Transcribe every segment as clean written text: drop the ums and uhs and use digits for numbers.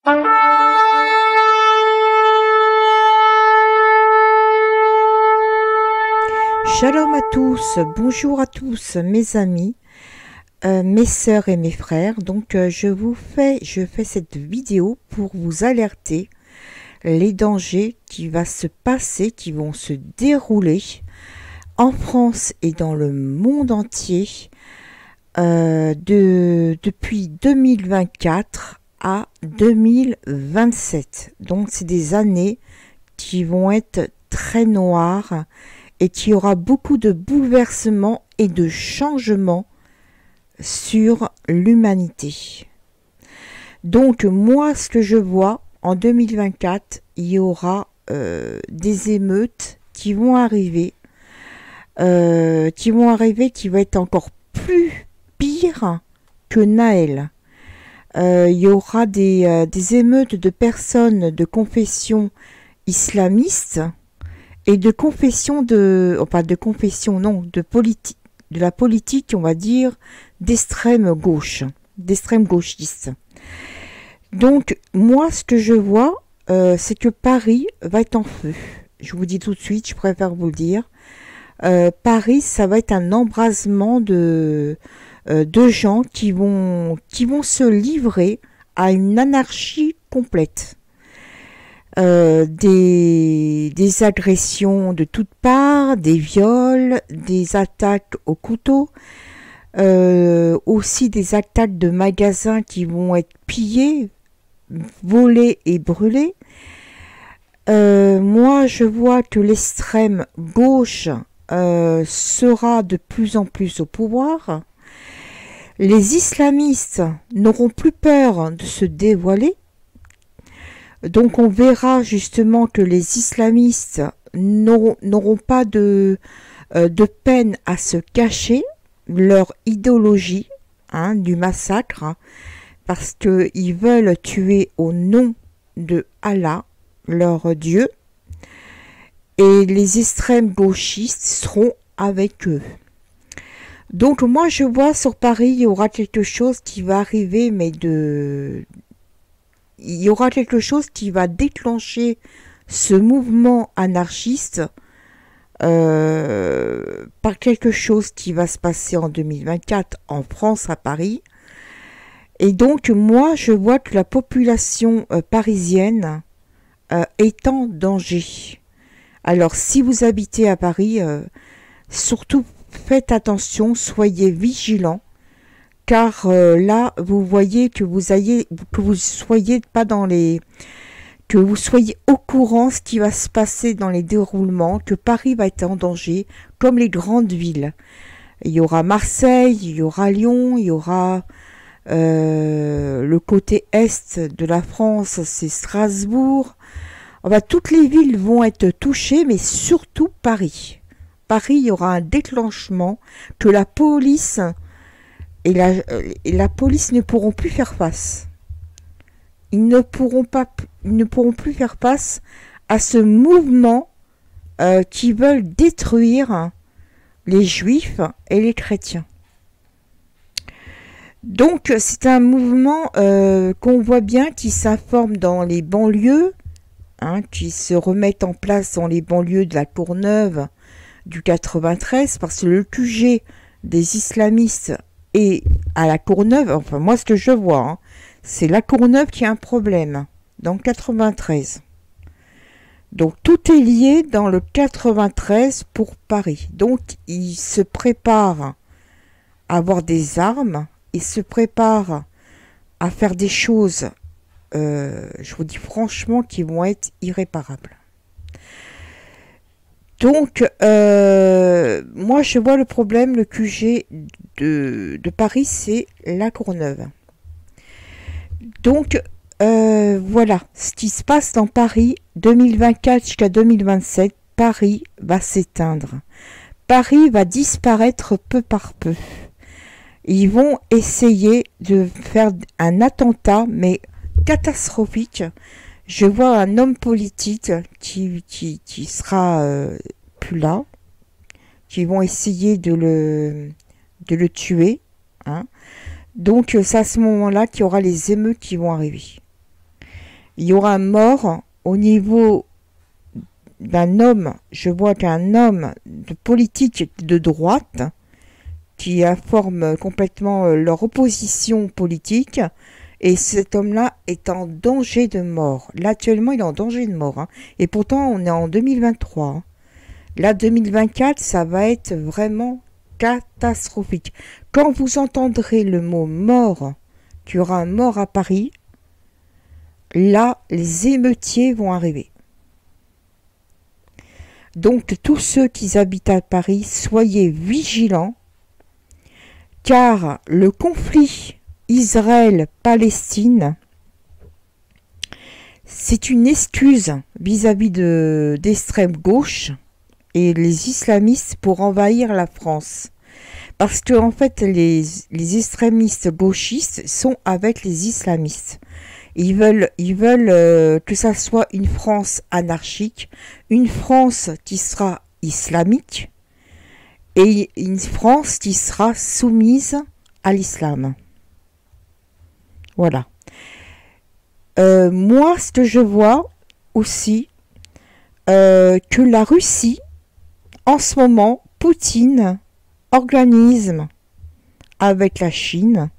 Shalom à tous, bonjour à tous mes amis, mes sœurs et mes frères. Donc je fais cette vidéo pour vous alerter les dangers qui vont se passer, qui vont se dérouler en France et dans le monde entier depuis 2024 à 2027. Donc c'est des années qui vont être très noires et qu'il y aura beaucoup de bouleversements et de changements sur l'humanité. Donc moi, ce que je vois, en 2024, il y aura des émeutes qui vont arriver, qui vont être encore plus pires que Naël. Il y aura des émeutes de personnes de confession islamiste, et de confession de la politique, on va dire, d'extrême gauche, d'extrême gauchiste. Donc, moi, ce que je vois, c'est que Paris va être en feu. Je vous dis tout de suite, je préfère vous le dire. Paris, ça va être un embrasement de gens qui vont se livrer à une anarchie complète. Des agressions de toutes parts, des viols, des attaques au couteau, aussi des attaques de magasins qui vont être pillés, volés et brûlés. Moi, je vois que l'extrême gauche sera de plus en plus au pouvoir. Les islamistes n'auront plus peur de se dévoiler. Donc on verra justement que les islamistes n'auront pas de peine à se cacher leur idéologie du massacre, parce qu'ils veulent tuer au nom de Allah, leur Dieu, et les extrêmes gauchistes seront avec eux. Donc moi je vois sur Paris, il y aura quelque chose qui va arriver, mais il y aura quelque chose qui va déclencher ce mouvement anarchiste par quelque chose qui va se passer en 2024 en France, à Paris. Et donc, moi, je vois que la population parisienne est en danger. Alors, si vous habitez à Paris, surtout faites attention, soyez vigilants. Car là, vous voyez que vous soyez au courant ce qui va se passer dans les déroulements, que Paris va être en danger, comme les grandes villes. Il y aura Marseille, il y aura Lyon, il y aura le côté est de la France, c'est Strasbourg. Enfin, toutes les villes vont être touchées, mais surtout Paris. Paris, il y aura un déclenchement que la police et la police ne pourront plus faire face. Ils ne pourront plus faire face à ce mouvement qui veulent détruire les juifs et les chrétiens. Donc c'est un mouvement qu'on voit bien qui s'informe dans les banlieues, qui se remettent en place dans les banlieues de la Courneuve, du 93, parce que le QG des islamistes et à la Courneuve, enfin moi ce que je vois, c'est la Courneuve qui a un problème dans le 93. Donc tout est lié dans le 93 pour Paris. Donc ils se préparent à avoir des armes, ils se préparent à faire des choses, je vous dis franchement, qui vont être irréparables. Donc, moi, je vois le problème, le QG de Paris, c'est la Courneuve. Donc, voilà, ce qui se passe dans Paris, 2024 jusqu'à 2027, Paris va s'éteindre. Paris va disparaître peu par peu. Ils vont essayer de faire un attentat, mais catastrophique. Je vois un homme politique qui sera plus là, qui vont essayer de le tuer. Donc c'est à ce moment-là qu'il y aura les émeutes qui vont arriver. il y aura un mort au niveau d'un homme, je vois qu'un homme de politique de droite qui informe complètement leur opposition politique, et cet homme-là est en danger de mort. Là, actuellement, il est en danger de mort. Hein. Et pourtant, on est en 2023. Hein. Là, 2024, ça va être vraiment catastrophique. Quand vous entendrez le mot mort, qu'il y aura un mort à Paris, là, les émeutiers vont arriver. Donc, tous ceux qui habitent à Paris, soyez vigilants, car le conflit Israël-Palestine, c'est une excuse vis-à-vis d'extrême gauche et les islamistes pour envahir la France. Parce que en fait, les extrémistes gauchistes sont avec les islamistes. Ils veulent que ça soit une France anarchique, une France qui sera islamique et une France qui sera soumise à l'islam. Voilà. Moi, ce que je vois aussi, que la Russie, en ce moment, Poutine organise avec la Chine.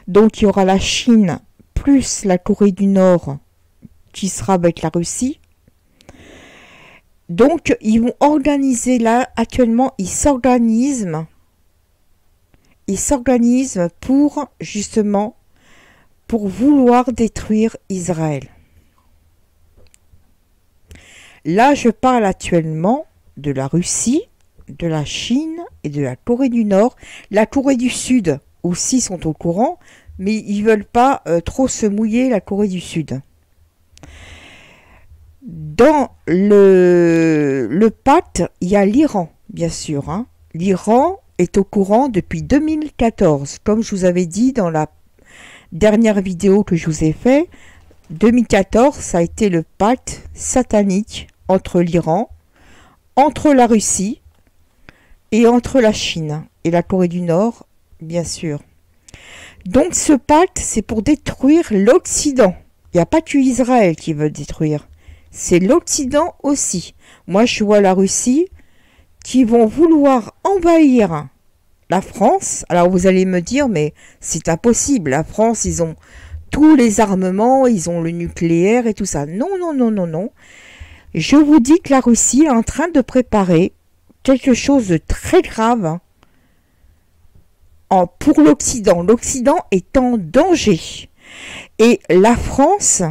Donc, il y aura la Chine plus la Corée du Nord qui sera avec la Russie. Donc, ils vont organiser là, actuellement, ils s'organisent pour, justement, pour vouloir détruire Israël. Là, je parle actuellement de la Russie, de la Chine et de la Corée du Nord. La Corée du Sud aussi sont au courant, mais ils ne veulent pas trop se mouiller, la Corée du Sud. Dans le pacte, il y a l'Iran, bien sûr. Hein. L'Iran est au courant depuis 2014. Comme je vous avais dit dans la dernière vidéo que je vous ai fait, 2014, ça a été le pacte satanique entre l'Iran, entre la Russie et entre la Chine et la Corée du Nord, bien sûr. Donc ce pacte, c'est pour détruire l'Occident. Il n'y a pas que Israël qui veut détruire. C'est l'Occident aussi. Moi, je vois la Russie qui vont vouloir envahir la France. Alors vous allez me dire, mais c'est impossible. La France, ils ont tous les armements, ils ont le nucléaire et tout ça. Non, non, non, non, non. Je vous dis que la Russie est en train de préparer quelque chose de très grave pour l'Occident. L'Occident est en danger. Et la France,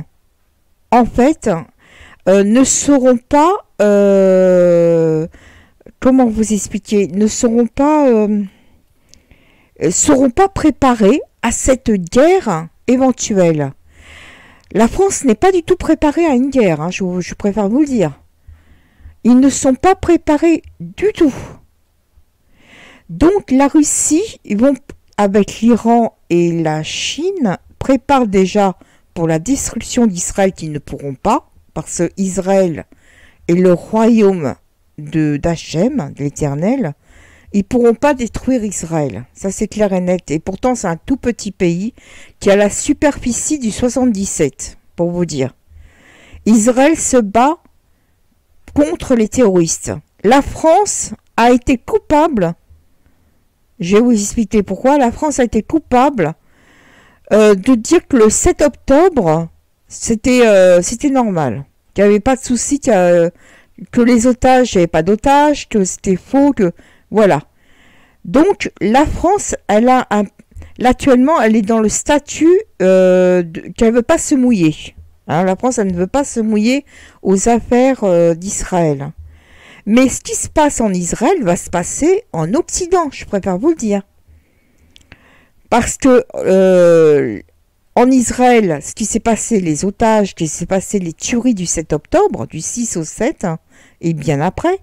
en fait, ne seront pas... comment vous expliquer? Ne seront pas préparés à cette guerre éventuelle. La France n'est pas du tout préparée à une guerre, hein, je préfère vous le dire. Ils ne sont pas préparés du tout. Donc la Russie, ils vont, avec l'Iran et la Chine, préparent déjà pour la destruction d'Israël qu'ils ne pourront pas, parce que Israël est le royaume d'Hachem, de l'Éternel. Ils ne pourront pas détruire Israël. Ça, c'est clair et net. Et pourtant, c'est un tout petit pays qui a la superficie du 77, pour vous dire. Israël se bat contre les terroristes. La France a été coupable, je vais vous expliquer pourquoi, la France a été coupable de dire que le 7 octobre, c'était normal, qu'il n'y avait pas de souci, que les otages, il n'y avait pas d'otages, que c'était faux, que... Voilà. Donc, la France, là, actuellement, elle est dans le statut qu'elle ne veut pas se mouiller. Hein, la France, elle ne veut pas se mouiller aux affaires d'Israël. Mais ce qui se passe en Israël va se passer en Occident, je préfère vous le dire. Parce que en Israël, ce qui s'est passé, les otages, ce qui s'est passé, les tueries du 7 octobre, du 6 au 7, hein, et bien après,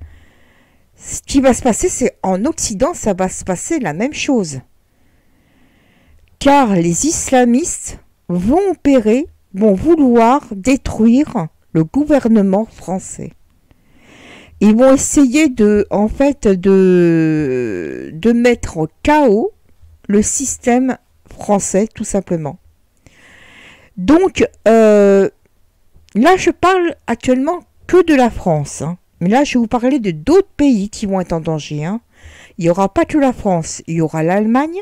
ce qui va se passer, c'est en Occident, ça va se passer la même chose. Car les islamistes vont opérer, vont vouloir détruire le gouvernement français. Ils vont essayer de mettre en chaos le système français, tout simplement. Donc, là, je parle actuellement que de la France, hein. Mais là, je vais vous parler de d'autres pays qui vont être en danger, hein. Il n'y aura pas que la France, il y aura l'Allemagne.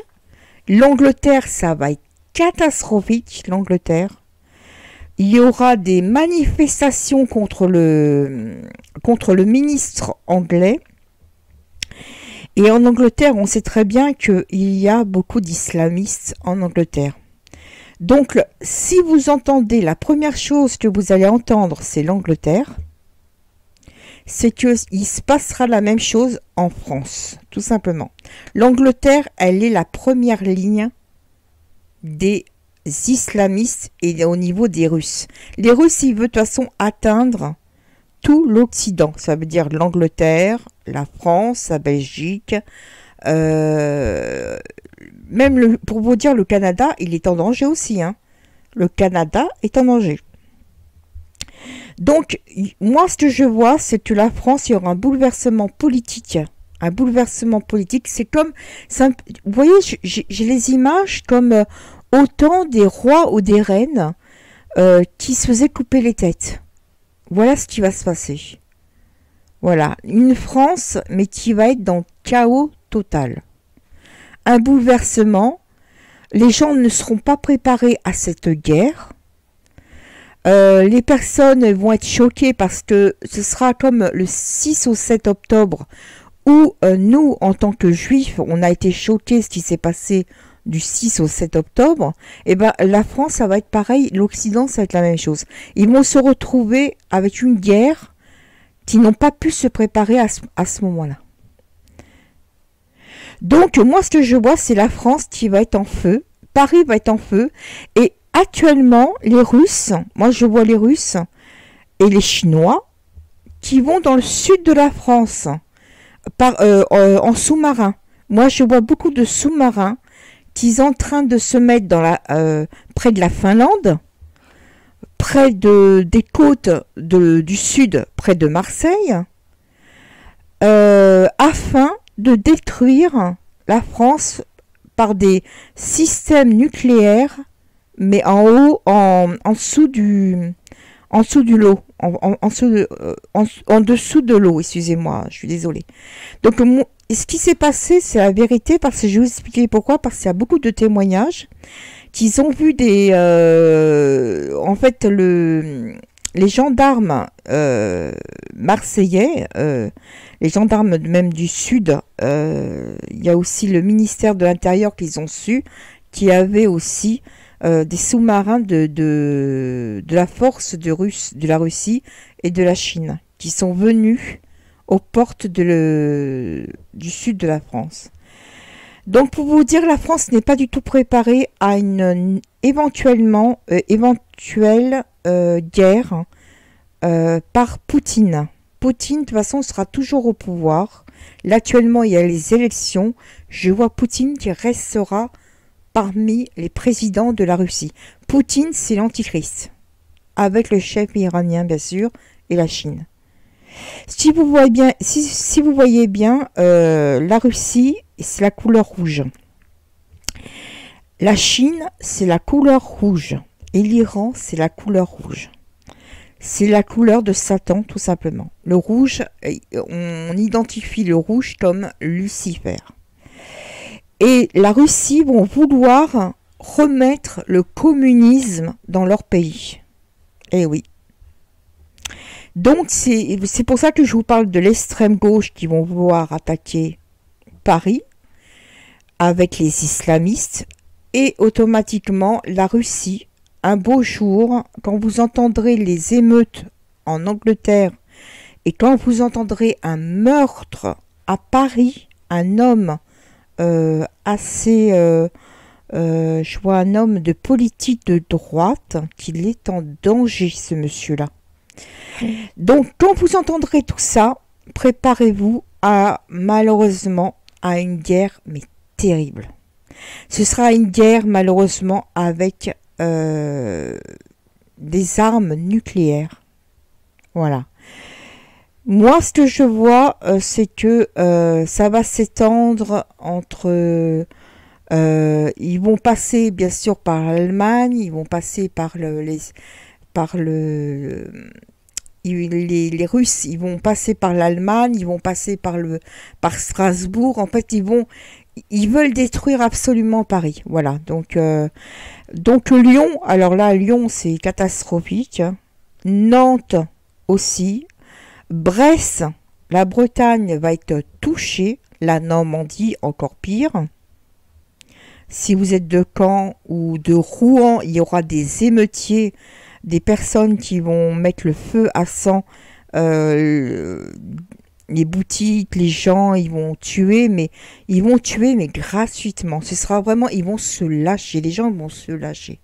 L'Angleterre, ça va être catastrophique, l'Angleterre. Il y aura des manifestations contre le ministre anglais. Et en Angleterre, on sait très bien qu'il y a beaucoup d'islamistes en Angleterre. Donc, si vous entendez, la première chose que vous allez entendre, c'est l'Angleterre, c'est qu'il se passera la même chose en France, tout simplement. L'Angleterre, elle est la première ligne des islamistes et au niveau des Russes. Les Russes, ils veulent de toute façon atteindre tout l'Occident. Ça veut dire l'Angleterre, la France, la Belgique, même pour vous dire, le Canada, il est en danger aussi, hein. Le Canada est en danger. Donc, moi, ce que je vois, c'est que la France, il y aura un bouleversement politique. Un bouleversement politique, c'est comme... vous voyez, j'ai les images comme autant des rois ou des reines qui se faisaient couper les têtes. Voilà ce qui va se passer. Voilà, une France, mais qui va être dans le chaos total. Un bouleversement, les gens ne seront pas préparés à cette guerre. Les personnes vont être choquées parce que ce sera comme le 6 au 7 octobre où nous, en tant que juifs, on a été choqués ce qui s'est passé du 6 au 7 octobre. Et ben la France, ça va être pareil, l'Occident, ça va être la même chose. Ils vont se retrouver avec une guerre qui n'ont pas pu se préparer à ce moment-là. Donc, moi, ce que je vois, c'est la France qui va être en feu. Paris va être en feu. Et actuellement, les Russes, moi, je vois les Russes et les Chinois qui vont dans le sud de la France en sous-marin. Moi, je vois beaucoup de sous-marins qui sont en train de se mettre près de la Finlande, près des côtes du sud, près de Marseille, afin de détruire la France par des systèmes nucléaires, mais en haut, en dessous du lot, en dessous de l'eau, excusez-moi, je suis désolée. Donc, ce qui s'est passé, c'est la vérité, parce que je vais vous expliquer pourquoi, parce qu'il y a beaucoup de témoignages qu'ils ont vu en fait, les gendarmes marseillais, les gendarmes même du Sud, il y a aussi le ministère de l'Intérieur qu'ils ont su, qui avait aussi des sous-marins de la force de la Russie et de la Chine, qui sont venus aux portes du sud de la France. Donc pour vous dire, la France n'est pas du tout préparée à une éventuelle guerre par Poutine. Poutine, de toute façon, sera toujours au pouvoir. Là, actuellement, il y a les élections. Je vois Poutine qui restera parmi les présidents de la Russie. Poutine, c'est l'antichrist, avec le chef iranien, bien sûr, et la Chine. Si vous voyez bien, la Russie, c'est la couleur rouge. La Chine, c'est la couleur rouge. Et l'Iran, c'est la couleur rouge. C'est la couleur de Satan, tout simplement. Le rouge, on identifie le rouge comme Lucifer. Et la Russie vont vouloir remettre le communisme dans leur pays. Eh oui. Donc, c'est pour ça que je vous parle de l'extrême gauche qui vont vouloir attaquer Paris avec les islamistes. Et automatiquement, la Russie, un beau jour, quand vous entendrez les émeutes en Angleterre et quand vous entendrez un meurtre à Paris, un homme je vois un homme de politique de droite, qu'il est en danger, ce monsieur-là. Donc, quand vous entendrez tout ça, préparez-vous malheureusement, à une guerre, mais terrible. Ce sera une guerre, malheureusement, avec des armes nucléaires. Voilà. Moi, ce que je vois, c'est que ça va s'étendre entre Ils vont passer bien sûr par l'Allemagne, ils vont passer par par les Russes, ils vont passer par l'Allemagne, ils vont passer par Strasbourg. En fait, ils veulent détruire absolument Paris. Voilà. Donc Lyon, alors là, Lyon, c'est catastrophique. Nantes aussi. Brest, la Bretagne va être touchée. La Normandie, encore pire. Si vous êtes de Caen ou de Rouen, il y aura des émeutiers, des personnes qui vont mettre le feu à sang, euh, les boutiques, les gens, ils vont tuer, mais gratuitement. Ce sera vraiment, ils vont se lâcher, les gens vont se lâcher.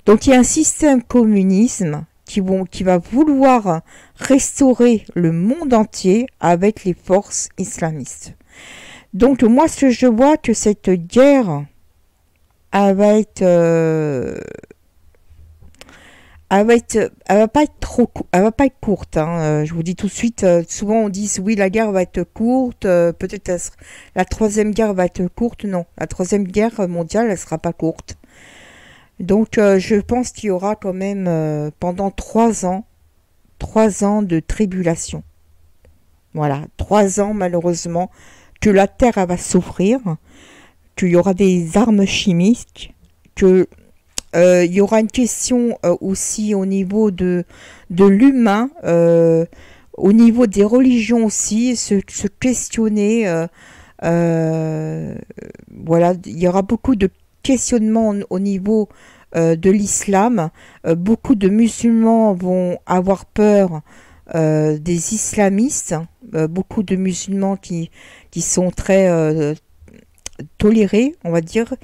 Donc il y a un système communisme qui va vouloir restaurer le monde entier avec les forces islamistes. Donc moi, ce que je vois, que cette guerre, elle va être, elle va pas être elle va pas être courte. Hein. Je vous dis tout de suite. Souvent on dit oui, la guerre va être courte. Peut-être la troisième guerre va être courte. Non, la troisième guerre mondiale, elle sera pas courte. Donc je pense qu'il y aura quand même pendant 3 ans de tribulation. Voilà, 3 ans malheureusement que la terre elle va souffrir, qu'il y aura des armes chimiques, que il y aura une question aussi au niveau de l'humain, au niveau des religions aussi, se questionner. Euh, voilà, il y aura beaucoup de questionnements au niveau de l'islam. Beaucoup de musulmans vont avoir peur des islamistes. Beaucoup de musulmans qui sont très tolérés, on va dire.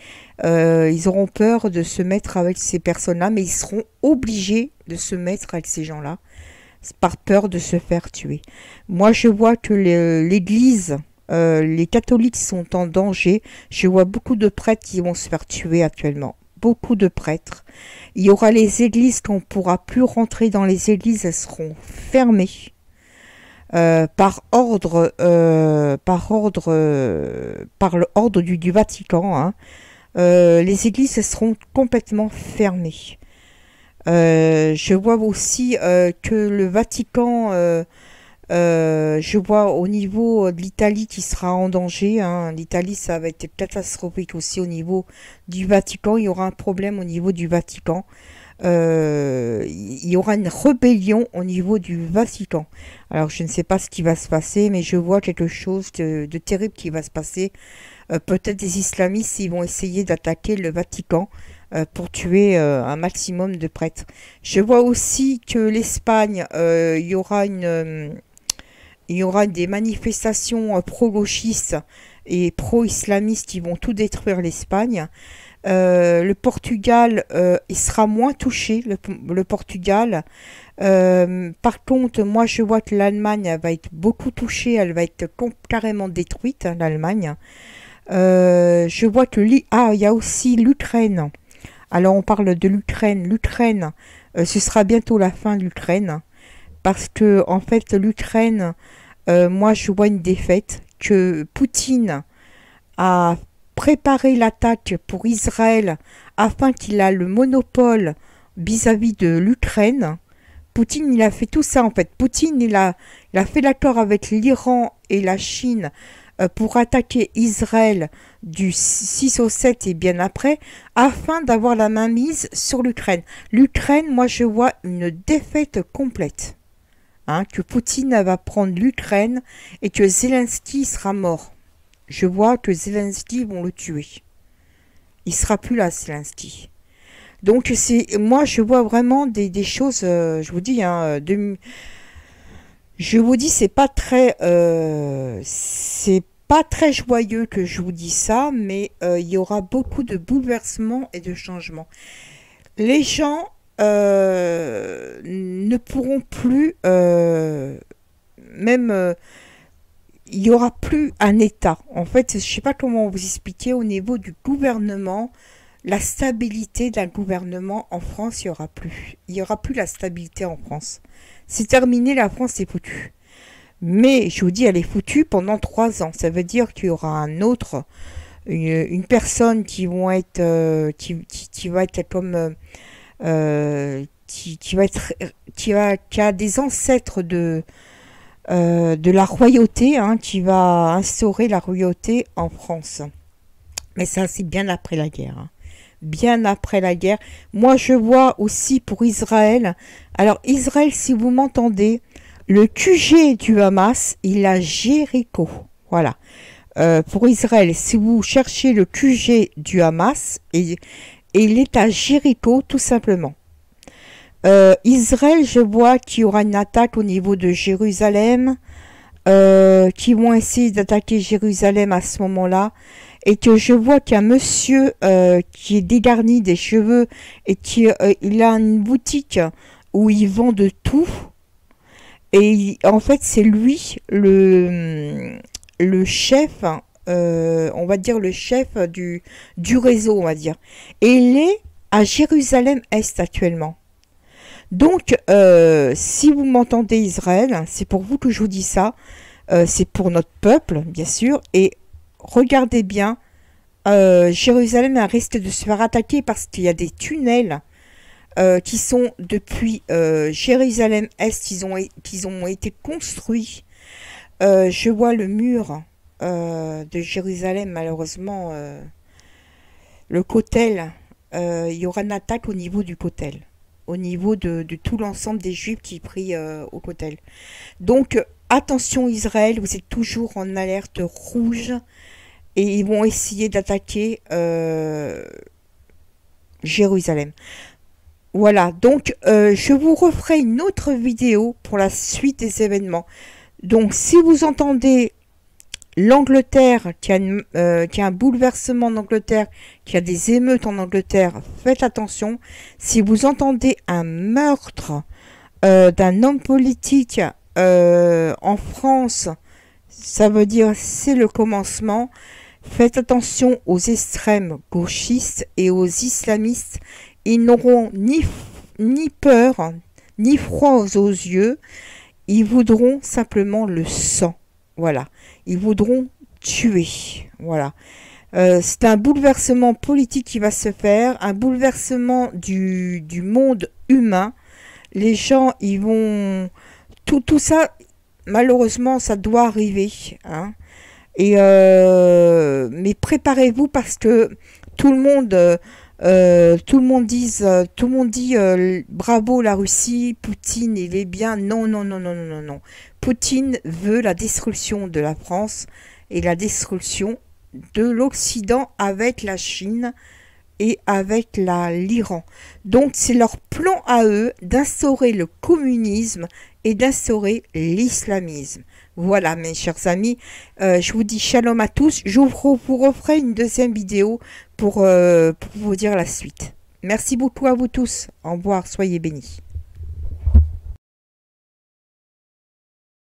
Ils auront peur de se mettre avec ces personnes-là, mais ils seront obligés de se mettre avec ces gens-là par peur de se faire tuer. Moi, je vois que l'Église, les catholiques sont en danger. Je vois beaucoup de prêtres qui vont se faire tuer actuellement. Beaucoup de prêtres. Il y aura les églises qu'on ne pourra plus rentrer dans les églises, elles seront fermées. Par l'ordre du Vatican. Hein. Les églises elles seront complètement fermées. Je vois aussi que le Vatican, je vois au niveau de l'Italie qui sera en danger. Hein. L'Italie, ça va être catastrophique aussi au niveau du Vatican. Il y aura un problème au niveau du Vatican. Il y aura une rébellion au niveau du Vatican. Alors je ne sais pas ce qui va se passer, mais je vois quelque chose de terrible qui va se passer. Peut-être des islamistes, ils vont essayer d'attaquer le Vatican pour tuer un maximum de prêtres. Je vois aussi que l'Espagne, il y aura des manifestations pro-gauchistes et pro-islamistes qui vont tout détruire l'Espagne. Le Portugal, il sera moins touché, le Portugal. Par contre, moi, je vois que l'Allemagne, elle va être beaucoup touchée, elle va être carrément détruite, hein, l'Allemagne. Je vois que il y a aussi l'Ukraine. Alors, on parle de l'Ukraine. L'Ukraine, ce sera bientôt la fin de l'Ukraine. Parce que, en fait, l'Ukraine, moi, je vois une défaite, que Poutine a préparé l'attaque pour Israël afin qu'il a le monopole vis-à-vis de l'Ukraine. Poutine, il a fait tout ça en fait. Poutine, il a fait l'accord avec l'Iran et la Chine pour attaquer Israël du 6 au 7 et bien après, afin d'avoir la mainmise sur l'Ukraine. L'Ukraine, moi je vois une défaite complète. Hein, que Poutine va prendre l'Ukraine et que Zelensky sera mort. Je vois que Zelensky vont le tuer. Il sera plus là, Zelensky. Donc moi je vois vraiment des choses, je vous dis, hein, je vous dis c'est pas très joyeux que je vous dis ça, mais il y aura beaucoup de bouleversements et de changements. Les gens ne pourront plus même il n'y aura plus un État. En fait, je ne sais pas comment vous expliquer au niveau du gouvernement, la stabilité d'un gouvernement en France, il n'y aura plus. Il n'y aura plus la stabilité en France. C'est terminé, la France est foutue. Mais je vous dis, elle est foutue pendant 3 ans. Ça veut dire qu'il y aura une personne qui vont être qui va être comme qui va être qui a des ancêtres de la royauté, hein, qui va instaurer la royauté en France. Mais ça, c'est bien après la guerre, hein. Bien après la guerre. Moi, je vois aussi pour Israël. Alors, Israël, si vous m'entendez, le QG du Hamas, il a Jéricho. Voilà. Pour Israël, si vous cherchez le QG du Hamas, et il est à Jéricho, tout simplement. Israël, je vois qu'il y aura une attaque au niveau de Jérusalem, qui vont essayer d'attaquer Jérusalem à ce moment-là, et que je vois qu'il y a un monsieur qui est dégarni des cheveux et qui il a une boutique où il vend de tout. Et en fait, c'est lui le chef, on va dire le chef du réseau, on va dire. Et il est à Jérusalem-Est actuellement. Donc, si vous m'entendez Israël, c'est pour vous que je vous dis ça. C'est pour notre peuple, bien sûr. Et regardez bien, Jérusalem risque de se faire attaquer parce qu'il y a des tunnels qui sont depuis Jérusalem-Est, qu'ils ont été construits. Je vois le mur de Jérusalem, malheureusement, le Kotel. Il y aura une attaque au niveau du Kotel, au niveau de tout l'ensemble des Juifs qui prient au Kotel. Donc, attention Israël, vous êtes toujours en alerte rouge et ils vont essayer d'attaquer Jérusalem. Voilà, donc je vous referai une autre vidéo pour la suite des événements. Donc, si vous entendez l'Angleterre, qui a un bouleversement en Angleterre, qui a des émeutes en Angleterre, faites attention. Si vous entendez un meurtre d'un homme politique en France, ça veut dire c'est le commencement. Faites attention aux extrêmes gauchistes et aux islamistes. Ils n'auront ni peur, ni froid aux yeux. Ils voudront simplement le sang. Voilà. Ils voudront tuer. Voilà. C'est un bouleversement politique qui va se faire, un bouleversement du monde humain. Les gens, ils vont... Tout ça, malheureusement, ça doit arriver. Hein. Et mais préparez-vous parce que tout le monde dit bravo la Russie, Poutine il est bien. Non, non, non, non, non, non, non. Poutine veut la destruction de la France et la destruction de l'Occident avec la Chine et avec l'Iran. Donc c'est leur plan à eux d'instaurer le communisme et d'instaurer l'islamisme. Voilà mes chers amis, je vous dis shalom à tous. Je vous referai une deuxième vidéo pour vous dire la suite. Merci beaucoup à vous tous. Au revoir, soyez bénis.